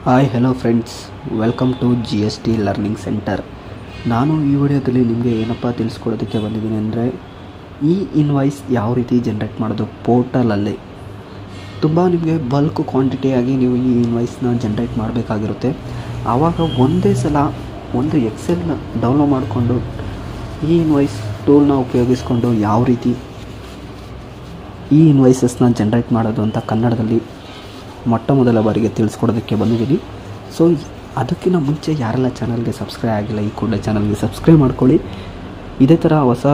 Hi hello friends, welcome to GST learning centre. ನಾನು ಈ ವಿಡಿಯೋದಲ್ಲಿ ನಿಮಗೆ ಏನಪ್ಪ ತಿಳಿಸ್ಕೊಡೋದಕ್ಕೆ ಬಂದಿದ್ದೀನಿ ಅಂದರೆ, ಈ ಇನ್ವಾಯ್ಸ್ ಯಾವ ರೀತಿ ಜನ್ರೇಟ್ ಮಾಡೋದು ಪೋರ್ಟಲಲ್ಲಿ. ತುಂಬ ನಿಮಗೆ ಬಲ್ಕ್ ಕ್ವಾಂಟಿಟಿಯಾಗಿ ನೀವು ಈ ಇನ್ವಾಯ್ಸ್ನ ಜನ್ರೇಟ್ ಮಾಡಬೇಕಾಗಿರುತ್ತೆ. ಆವಾಗ ಒಂದೇ ಸಲ ಒಂದು ಎಕ್ಸೆಲ್ನ ಡೌನ್ಲೋಡ್ ಮಾಡಿಕೊಂಡು ಈ ಇನ್ವಾಯ್ಸ್ ಟೂಲ್ನ ಉಪಯೋಗಿಸ್ಕೊಂಡು ಯಾವ ರೀತಿ ಈ ಇನ್ವಾಯ್ಸಸ್ನ ಜನ್ರೇಟ್ ಮಾಡೋದು ಅಂತ ಕನ್ನಡದಲ್ಲಿ ಮೊಟ್ಟ ಮೊದಲ ಬಾರಿಗೆ ತಿಳಿಸ್ಕೊಡೋದಕ್ಕೆ ಬಂದಿದ್ದೀನಿ. ಸೊ ಅದಕ್ಕಿಂತ ಮುಂಚೆ ಯಾರೆಲ್ಲ ಚಾನಲ್ಗೆ ಸಬ್ಸ್ಕ್ರೈಬ್ ಆಗಿಲ್ಲ, ಈ ಕೂಡಲೇ ಚಾನಲ್ಗೆ ಸಬ್ಸ್ಕ್ರೈಬ್ ಮಾಡ್ಕೊಳ್ಳಿ. ಇದೇ ಥರ ಹೊಸ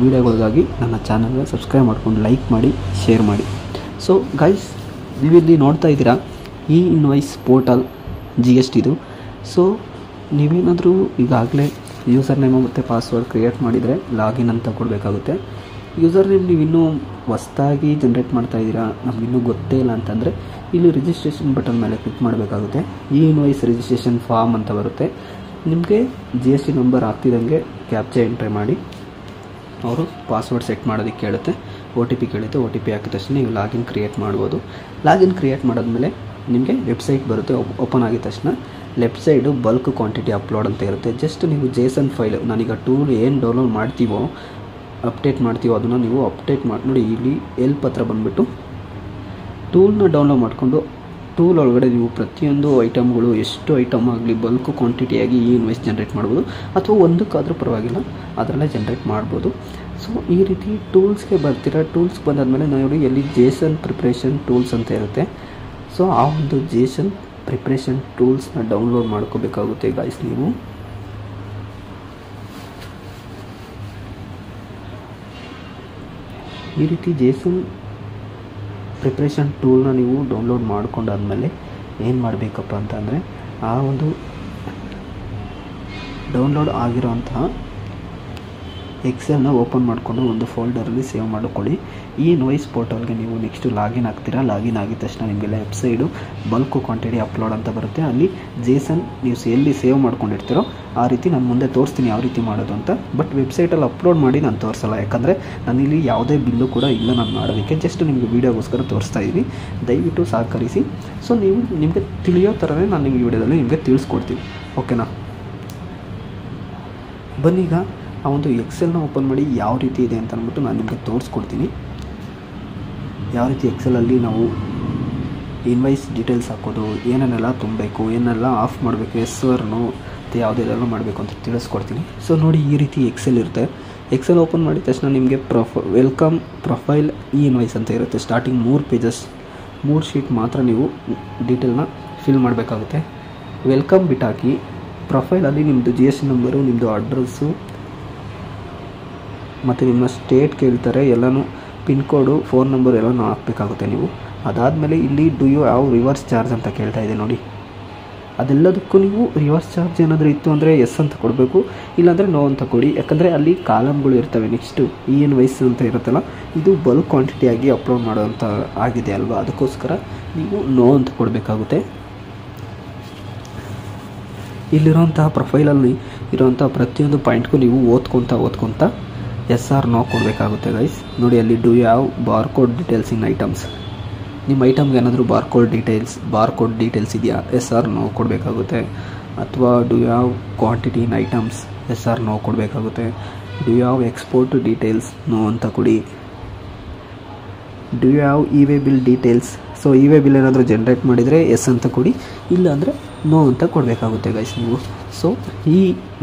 ವೀಡಿಯೋಗಳಿಗಾಗಿ ನನ್ನ ಚಾನಲ್ಗೆ ಸಬ್ಸ್ಕ್ರೈಬ್ ಮಾಡ್ಕೊಂಡು ಲೈಕ್ ಮಾಡಿ, ಶೇರ್ ಮಾಡಿ. ಸೊ ಗೈಸ್, ನೀವಿಲ್ಲಿ ನೋಡ್ತಾ ಇದ್ದೀರಾ ಈ ಇನ್ವಾಯ್ಸ್ ಪೋರ್ಟಲ್ GSTದು. ಸೊ ನೀವೇನಾದರೂ ಈಗಾಗಲೇ ಯೂಸರ್ ನೇಮ್ ಮತ್ತು ಪಾಸ್ವರ್ಡ್ ಕ್ರಿಯೇಟ್ ಮಾಡಿದರೆ ಲಾಗಿನ್ ಅಂತ ಕೊಡಬೇಕಾಗುತ್ತೆ. ಯೂಸರ್ ನೇಮ್ ನೀವು ಇನ್ನೂ ಹೊಸ್ದಾಗಿ ಜನ್ರೇಟ್ ಮಾಡ್ತಾ ಇದ್ದೀರಾ, ನಮಗಿನ್ನೂ ಗೊತ್ತೇ ಇಲ್ಲ ಅಂತಂದರೆ ಇಲ್ಲಿ ರಿಜಿಸ್ಟ್ರೇಷನ್ ಬಟನ್ ಮೇಲೆ ಕ್ಲಿಕ್ ಮಾಡಬೇಕಾಗುತ್ತೆ. ಈ ಇನ್ವಾಯ್ಸ್ ರಿಜಿಸ್ಟ್ರೇಷನ್ ಫಾರ್ಮ್ ಅಂತ ಬರುತ್ತೆ. ನಿಮಗೆ GST ನಂಬರ್ ಆಗ್ತಿದ್ದಂಗೆ ಕ್ಯಾಪ್ಚಾ ಎಂಟ್ರಿ ಮಾಡಿ ಅವರು ಪಾಸ್ವರ್ಡ್ ಸೆಟ್ ಮಾಡೋದಕ್ಕೆ ಕೇಳುತ್ತೆ. OTP ಕೇಳುತ್ತೆ. OTP ಹಾಕಿದ ತಕ್ಷಣ ನೀವು ಲಾಗಿನ್ ಕ್ರಿಯೇಟ್ ಮಾಡ್ಬೋದು. ಲಾಗಿನ್ ಕ್ರಿಯೇಟ್ ಮಾಡಿದ್ಮೇಲೆ ನಿಮಗೆ ವೆಬ್ಸೈಟ್ ಬರುತ್ತೆ. ಓಪನ್ ಆಗಿದ ತಕ್ಷಣ left side bulk quantity upload ಅಂತ ಇರುತ್ತೆ. ಜಸ್ಟ್ ನೀವು JSON ಫೈಲ್, ನಾನೀಗ ಟೂಲ್ ಏನು ಡೌನ್ಲೋಡ್ ಮಾಡ್ತೀವೋ ಅಪ್ಡೇಟ್ ಮಾಡ್ತೀವೋ ಅದನ್ನು ನೀವು ಅಪ್ಡೇಟ್ ಮಾಡಿ ನೋಡಿ. ಇಲ್ಲಿ ಎಲ್ಪ್ ಹತ್ರ ಬಂದುಬಿಟ್ಟು ಟೂಲ್ನ ಡೌನ್ಲೋಡ್ ಮಾಡಿಕೊಂಡು ಟೂಲ್ ಒಳಗಡೆ ನೀವು ಪ್ರತಿಯೊಂದು ಐಟಮ್ಗಳು, ಎಷ್ಟು ಐಟಮ್ ಆಗಲಿ ಬಲ್ಕ್ ಕ್ವಾಂಟಿಟಿಯಾಗಿ ಈ ಇನ್ವಾಯ್ಸ್ ಜನ್ರೇಟ್ ಮಾಡ್ಬೋದು. ಅಥವಾ ಒಂದಕ್ಕಾದರೂ ಪರವಾಗಿಲ್ಲ, ಅದರಲ್ಲೇ ಜನ್ರೇಟ್ ಮಾಡ್ಬೋದು. ಸೊ ಈ ರೀತಿ ಟೂಲ್ಸ್ಗೆ ಬರ್ತೀರಾ. ಟೂಲ್ಸ್ ಬಂದಾದಮೇಲೆ ನೋಡಿ ಎಲ್ಲಿ JSON ಪ್ರಿಪ್ರೇಷನ್ ಟೂಲ್ಸ್ ಅಂತ ಇರುತ್ತೆ. ಸೊ ಆ ಒಂದು JSON ಪ್ರಿಪ್ರೇಷನ್ ಟೂಲ್ಸ್ನ ಡೌನ್ಲೋಡ್ ಮಾಡ್ಕೋಬೇಕಾಗುತ್ತೆ ಗಾಯ್ಸ್. ನೀವು ಈ ರೀತಿ JSON ಪ್ರಿಪ್ರೇಷನ್ ಟೂಲ್ನ ನೀವು ಡೌನ್ಲೋಡ್ ಮಾಡ್ಕೊಂಡಾದ್ಮೇಲೆ ಏನು ಮಾಡಬೇಕಪ್ಪ ಅಂತಂದರೆ, ಆ ಒಂದು ಡೌನ್ಲೋಡ್ ಆಗಿರೋಂತಹ ಎಕ್ಸೆಲ್ನ ಓಪನ್ ಮಾಡಿಕೊಂಡು ಒಂದು ಫೋಲ್ಡರಲ್ಲಿ ಸೇವ್ ಮಾಡಿಕೊಳ್ಳಿ. ಈ ಇನ್ವಾಯ್ಸ್ ಪೋರ್ಟಲ್ಗೆ ನೀವು ನೆಕ್ಸ್ಟು ಲಾಗಿನ್ ಆಗ್ತೀರಾ. ಲಾಗಿನ್ ಆಗಿದ ತಕ್ಷಣ ನಿಮಗೆ left side bulk quantity upload ಅಂತ ಬರುತ್ತೆ. ಅಲ್ಲಿ JSON ನೀವು ಎಲ್ಲಿ ಸೇವ್ ಮಾಡ್ಕೊಂಡಿರ್ತೀರೋ ಆ ರೀತಿ ನಾನು ಮುಂದೆ ತೋರಿಸ್ತೀನಿ ಯಾವ ರೀತಿ ಮಾಡೋದು ಅಂತ. ಬಟ್ ವೆಬ್ಸೈಟಲ್ಲಿ ಅಪ್ಲೋಡ್ ಮಾಡಿ ನಾನು ತೋರಿಸಲ್ಲ, ಯಾಕಂದರೆ ನಾನಿಲ್ಲಿ ಯಾವುದೇ ಬಿಲ್ಲು ಕೂಡ ಇಲ್ಲ ನಾನು ಮಾಡೋದಕ್ಕೆ. ಜಸ್ಟ್ ನಿಮಗೆ ವೀಡಿಯೋಗೋಸ್ಕರ ತೋರಿಸ್ತಾ ಇದ್ದೀನಿ. ದಯವಿಟ್ಟು ಸಹಕರಿಸಿ. ಸೊ ನಿಮಗೆ ತಿಳಿಯೋ ಥರನೇ ನಾನು ನಿಮಗೆ ವಿಡಿಯೋದಲ್ಲಿ ನಿಮಗೆ ತಿಳಿಸ್ಕೊಡ್ತೀನಿ, ಓಕೆನಾ? ಬನ್ನೀಗ ಆ ಒಂದು ಎಕ್ಸೆಲ್ನ ಓಪನ್ ಮಾಡಿ ಯಾವ ರೀತಿ ಇದೆ ಅಂತ ಅಂದ್ಬಿಟ್ಟು ನಾನು ನಿಮಗೆ ತೋರಿಸ್ಕೊಡ್ತೀನಿ. ಯಾವ ರೀತಿ ಎಕ್ಸೆಲಲ್ಲಿ ನಾವು ಇನ್ವಾಯ್ಸ್ ಡೀಟೇಲ್ಸ್ ಹಾಕೋದು, ಏನೇನೆಲ್ಲ ತುಂಬಬೇಕು, ಏನೆಲ್ಲ ಆಫ್ ಮಾಡಬೇಕು, ನೋ ಮತ್ತು ಯಾವುದೆಲ್ಲ ಮಾಡಬೇಕು ಅಂತ ತಿಳಿಸ್ಕೊಡ್ತೀನಿ. ಸೊ ನೋಡಿ, ಈ ರೀತಿ ಎಕ್ಸೆಲ್ ಇರುತ್ತೆ. ಎಕ್ಸೆಲ್ ಓಪನ್ ಮಾಡಿದ ತಕ್ಷಣ ನಿಮಗೆ ವೆಲ್ಕಮ್ ಪ್ರೊಫೈಲ್ ಈ ಇನ್ವಾಯ್ಸ್ ಅಂತ ಇರುತ್ತೆ. ಸ್ಟಾರ್ಟಿಂಗ್ 3 ಪೇಜಸ್, 3 ಶೀಟ್ ಮಾತ್ರ ನೀವು ಡೀಟೇಲ್ನ ಫಿಲ್ ಮಾಡಬೇಕಾಗುತ್ತೆ. ವೆಲ್ಕಮ್ ಬಿಟ್ಟು ಹಾಕಿ, ಪ್ರೊಫೈಲಲ್ಲಿ ನಿಮ್ಮದು GST ನಂಬರು, ನಿಮ್ಮದು ಅಡ್ರೆಸ್ಸು ಮತ್ತು ನಿಮ್ಮ ಸ್ಟೇಟ್ ಕೇಳ್ತಾರೆ, ಎಲ್ಲನೂ ಪಿನ್ ಕೋಡು, ಫೋನ್ ನಂಬರ್ ಎಲ್ಲನೂ ಹಾಕಬೇಕಾಗುತ್ತೆ ನೀವು. ಅದಾದಮೇಲೆ ಇಲ್ಲಿ do you have reverse charge ಅಂತ ಕೇಳ್ತಾ ಇದೆ ನೋಡಿ. ಅದೆಲ್ಲದಕ್ಕೂ ನೀವು ರಿವರ್ಸ್ ಚಾರ್ಜ್ ಏನಾದರೂ ಇತ್ತು ಅಂದರೆ ಎಸ್ ಅಂತ ಕೊಡಬೇಕು, ಇಲ್ಲಾಂದರೆ ನೋ ಅಂತ ಕೊಡಿ. ಯಾಕಂದರೆ ಅಲ್ಲಿ ಕಾಲಮ್ಗಳು ಇರ್ತವೆ. ನೆಕ್ಸ್ಟು ಈ ಇನ್ವಾಯ್ಸ್ ಅಂತ ಇರುತ್ತಲ್ಲ, ಇದು ಬಲ್ಕ್ ಕ್ವಾಂಟಿಟಿಯಾಗಿ ಅಪ್ಲೋಡ್ ಮಾಡೋವಂಥ ಆಗಿದೆ ಅಲ್ವಾ, ಅದಕ್ಕೋಸ್ಕರ ನೀವು ನೋ ಅಂತ ಕೊಡಬೇಕಾಗುತ್ತೆ. ಇಲ್ಲಿರೋಂತಹ ಪ್ರೊಫೈಲಲ್ಲಿ ಇರೋವಂಥ ಪ್ರತಿಯೊಂದು ಪಾಯಿಂಟ್ಗೂ ನೀವು ಓದ್ಕೊತ ಎಸ್ ಆರ್ ನೋ ಕೊಡಬೇಕಾಗುತ್ತೆ ಗೈಸ್. ನೋಡಿ, ಅಲ್ಲಿ do you have barcode details in items. ನಿಮ್ಮ ಐಟಮ್ಗೆ ಏನಾದರೂ ಬಾರ್ಕೋಡ್ ಡೀಟೇಲ್ಸ್ ಇದೆಯಾ, ಎಸ್ ಆರ್ ನೋ ಕೊಡಬೇಕಾಗುತ್ತೆ. ಅಥವಾ do you have quantity in items, yes or no ಕೊಡಬೇಕಾಗುತ್ತೆ. Do you have export details, no ಅಂತ ಕೊಡಿ. Do you have e way bill details, so e way bill ಏನಾದರೂ ಜನ್ರೇಟ್ ಮಾಡಿದರೆ ಎಸ್ ಅಂತ ಕೊಡಿ, ಇಲ್ಲ ಅಂದರೆ ನೋ ಅಂತ ಕೊಡಬೇಕಾಗುತ್ತೆ ಗೈಸ್ ನೀವು. ಸೊ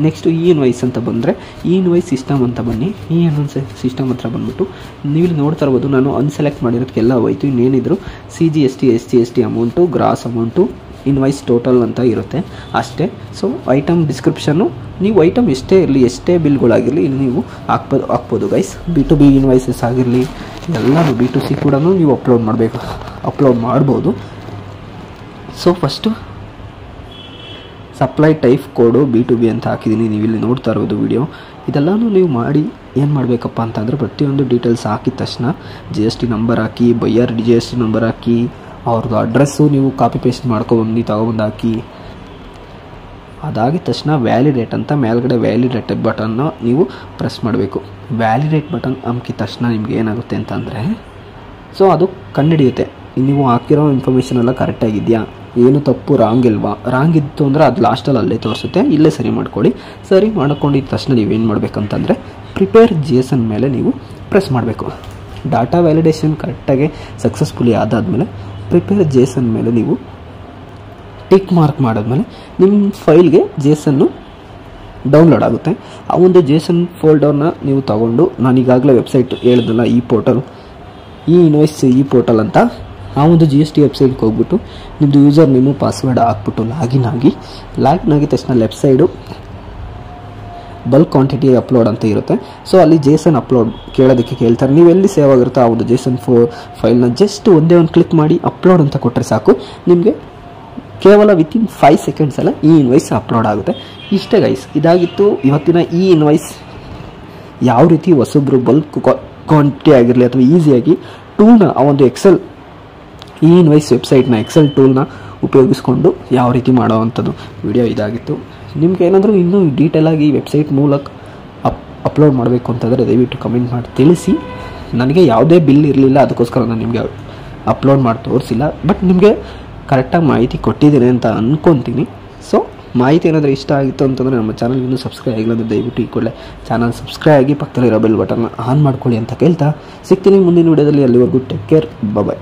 ನೆಕ್ಸ್ಟು ಈ ಇನ್ವಾಯ್ಸ್ ಅಂತ ಬಂದರೆ ಈ ಇನ್ವಾಯ್ಸ್ ಸಿಸ್ಟಮ್ ಅಂತ ಬನ್ನಿ. ಈ ಇನ್ವಾಯ್ಸ್ ಸಿಸ್ಟಮ್ ಹತ್ರ ಬಂದುಬಿಟ್ಟು ನೀವು ನೋಡ್ತಾ ಇರ್ಬೋದು, ನಾನು ಅನ್ಸೆಲೆಕ್ಟ್ ಮಾಡಿರೋದಕ್ಕೆಲ್ಲ ಹೋಯ್ತು. ಇನ್ನೇನಿದ್ರು CGST, SGST amount, gross amount, invoice total ಅಂತ ಇರುತ್ತೆ ಅಷ್ಟೇ. ಸೊ ಐಟಮ್ ಡಿಸ್ಕ್ರಿಪ್ಷನ್ನು ನೀವು ಐಟಮ್ ಎಷ್ಟೇ ಇರಲಿ, ಎಷ್ಟೇ ಬಿಲ್ಗಳಾಗಿರಲಿ ಇಲ್ಲಿ ನೀವು ಹಾಕ್ಬೋದು ಗೈಸ್. B2B ಇನ್ವಾಯ್ಸಸ್ ಆಗಿರಲಿ, ಎಲ್ಲನೂ B2C ಕೂಡ ನೀವು ಅಪ್ಲೋಡ್ ಮಾಡ್ಬೋದು. ಸೊ ಫಸ್ಟು ಸಪ್ಲೈ ಟೈಪ್ ಕೋಡು B2B ಅಂತ ಹಾಕಿದ್ದೀನಿ, ನೀವು ಇಲ್ಲಿ ನೋಡ್ತಾ ಇರೋದು ವಿಡಿಯೋ. ಇದೆಲ್ಲನೂ ನೀವು ಮಾಡಿ ಏನು ಮಾಡಬೇಕಪ್ಪ ಅಂತಂದರೆ, ಪ್ರತಿಯೊಂದು ಡೀಟೇಲ್ಸ್ ಹಾಕಿದ ತಕ್ಷಣ GST ನಂಬರ್ ಹಾಕಿ, ಬೈಯರ್ GST ನಂಬರ್ ಹಾಕಿ, ಅವ್ರದ್ದು ಅಡ್ರೆಸ್ಸು ನೀವು ಕಾಪಿ ಪೇಸ್ಟ್ ತೊಗೊಬಂದು ಹಾಕಿ. ಅದಾಗಿದ ತಕ್ಷಣ ವ್ಯಾಲಿಡೇಟ್ ಅಂತ ಮೇಲ್ಗಡೆ ವ್ಯಾಲಿಡೇಟ್ ಬಟನ್ನ ನೀವು ಪ್ರೆಸ್ ಮಾಡಬೇಕು. ವ್ಯಾಲಿಡೇಟ್ ಬಟನ್ ಅಮ್ಕಿದ ತಕ್ಷಣ ನಿಮ್ಗೆ ಏನಾಗುತ್ತೆ ಅಂತಂದರೆ, ಸೊ ಅದು ಕಂಡುಹಿಡಿಯುತ್ತೆ ನೀವು ಹಾಕಿರೋ ಇನ್ಫಾರ್ಮೇಷನ್ ಎಲ್ಲ ಕರೆಕ್ಟಾಗಿದೆಯಾ ಏನು ತಪ್ಪು ರಾಂಗ್ ಇಲ್ವಾ, ರಾಂಗ್ ಇತ್ತು ಅಂದರೆ ಅದು ಲಾಸ್ಟಲ್ಲಿ ಅಲ್ಲೇ ತೋರಿಸುತ್ತೆ, ಇಲ್ಲೇ ಸರಿ ಮಾಡ್ಕೊಳ್ಳಿ. ಸರಿ ಮಾಡ್ಕೊಂಡಿದ್ದ ತಕ್ಷಣ ನೀವೇನು ಮಾಡಬೇಕಂತಂದರೆ ಪ್ರಿಪೇರ್ JSON ಮೇಲೆ ನೀವು ಪ್ರೆಸ್ ಮಾಡಬೇಕು. ಡಾಟಾ ವ್ಯಾಲಿಡೇಷನ್ ಕರೆಕ್ಟಾಗಿ ಸಕ್ಸಸ್ಫುಲಿ ಆದಾದಮೇಲೆ ಪ್ರಿಪೇರ್ JSON ಮೇಲೆ ನೀವು ಟಿಕ್ ಮಾರ್ಕ್ ಮಾಡಿದ್ಮೇಲೆ ನಿಮ್ಮ ಫೈಲ್ಗೆ JSON ಡೌನ್ಲೋಡ್ ಆಗುತ್ತೆ. ಆ ಒಂದು JSON ಫೋಲ್ಡರ್ನ ನೀವು ತಗೊಂಡು, ನಾನು ಈಗಾಗಲೇ ವೆಬ್ಸೈಟ್ ಹೇಳಿದ್ನಲ್ಲ ಈ ಪೋರ್ಟಲ್, ಈ ಇನ್ವಾಯ್ಸ್ ಈ ಪೋರ್ಟಲ್ ಅಂತ, ಆ ಒಂದು GST ವೆಬ್ಸೈಟ್ಗೆ ಹೋಗ್ಬಿಟ್ಟು ನಿಮ್ಮದು ಯೂಸರ್ ನೇಮು ಪಾಸ್ವರ್ಡ್ ಹಾಕ್ಬಿಟ್ಟು ಲಾಗಿನ್ ಆಗಿದ ತಕ್ಷಣ left side bulk quantity upload ಅಂತ ಇರುತ್ತೆ. ಸೊ ಅಲ್ಲಿ JSON ಅಪ್ಲೋಡ್ ಕೇಳೋದಕ್ಕೆ ಕೇಳ್ತಾರೆ. ನೀವು ಎಲ್ಲಿ ಸೇವ್ ಆಗಿರುತ್ತೆ ಆ ಒಂದು JSON ಫೈಲ್ನ ಜಸ್ಟ್ ಒಂದೇ ಒಂದು ಕ್ಲಿಕ್ ಮಾಡಿ ಅಪ್ಲೋಡ್ ಅಂತ ಕೊಟ್ಟರೆ ಸಾಕು, ನಿಮಗೆ ಕೇವಲ ವಿತಿನ್ 5 ಸೆಕೆಂಡ್ಸಲ್ಲ ಈ ಇನ್ವಾಯ್ಸ್ ಅಪ್ಲೋಡ್ ಆಗುತ್ತೆ. ಇಷ್ಟೇ ಗೈಸ್, ಇದಾಗಿತ್ತು ಇವತ್ತಿನ ಈ ಇನ್ವಾಯ್ಸ್. ಯಾವ ರೀತಿ ಹೊಸಬ್ರು ಬಲ್ಕ್ ಕ್ವಾಂಟಿಟಿ ಆಗಿರಲಿ ಅಥವಾ ಈಸಿಯಾಗಿ ಟೂಲ್ನ, ಆ ಒಂದು ಎಕ್ಸೆಲ್ ಈ ಇನ್ವಾಯ್ಸ್ ವೆಬ್ಸೈಟ್ನ ಎಕ್ಸೆಲ್ ಟೂಲ್ನ ಉಪಯೋಗಿಸ್ಕೊಂಡು ಯಾವ ರೀತಿ ಮಾಡೋವಂಥದ್ದು ವಿಡಿಯೋ ಇದಾಗಿತ್ತು. ನಿಮ್ಗೆ ಏನಾದರೂ ಇನ್ನೂ ಡೀಟೇಲಾಗಿ ವೆಬ್ಸೈಟ್ ಮೂಲಕ ಅಪ್ಲೋಡ್ ಮಾಡಬೇಕು ಅಂತಂದರೆ ದಯವಿಟ್ಟು ಕಮೆಂಟ್ ಮಾಡಿ ತಿಳಿಸಿ. ನನಗೆ ಯಾವುದೇ ಬಿಲ್ ಇರಲಿಲ್ಲ, ಅದಕ್ಕೋಸ್ಕರ ನಾನು ನಿಮಗೆ ಅಪ್ಲೋಡ್ ಮಾಡಿ ತೋರಿಸಿಲ್ಲ. ಬಟ್ ನಿಮಗೆ ಕರೆಕ್ಟಾಗಿ ಮಾಹಿತಿ ಕೊಟ್ಟಿದ್ದೀನಿ ಅಂತ ಅಂದ್ಕೊತೀನಿ. ಸೊ ಮಾಹಿತಿ ಏನಾದರೂ ಇಷ್ಟ ಆಗಿತ್ತು ಅಂತಂದರೆ ನಮ್ಮ ಚಾನಲ್ಗೆ ಇನ್ನೂ ಸಬ್ಸ್ಕ್ರೈಬ್ ಆಗಿಲ್ಲ ಅಂದರೆ ದಯವಿಟ್ಟು ಈ ಕೂಡಲೇ ಚಾನಲ್ ಸಬ್ಸ್ಕ್ರೈಬ್ ಆಗಿ ಪಕ್ಕದಲ್ಲಿರೋ ಬೆಲ್ ಬಟನ್ನ ಆನ್ ಮಾಡ್ಕೊಳ್ಳಿ ಅಂತ ಕೇಳ್ತಾ ಸಿಗ್ತೀನಿ ಮುಂದಿನ ವಿಡಿಯೋದಲ್ಲಿ. ಅಲ್ಲಿವರೆಗೂ ಟೇಕ್ ಕೇರ್, ಬಾಯ್.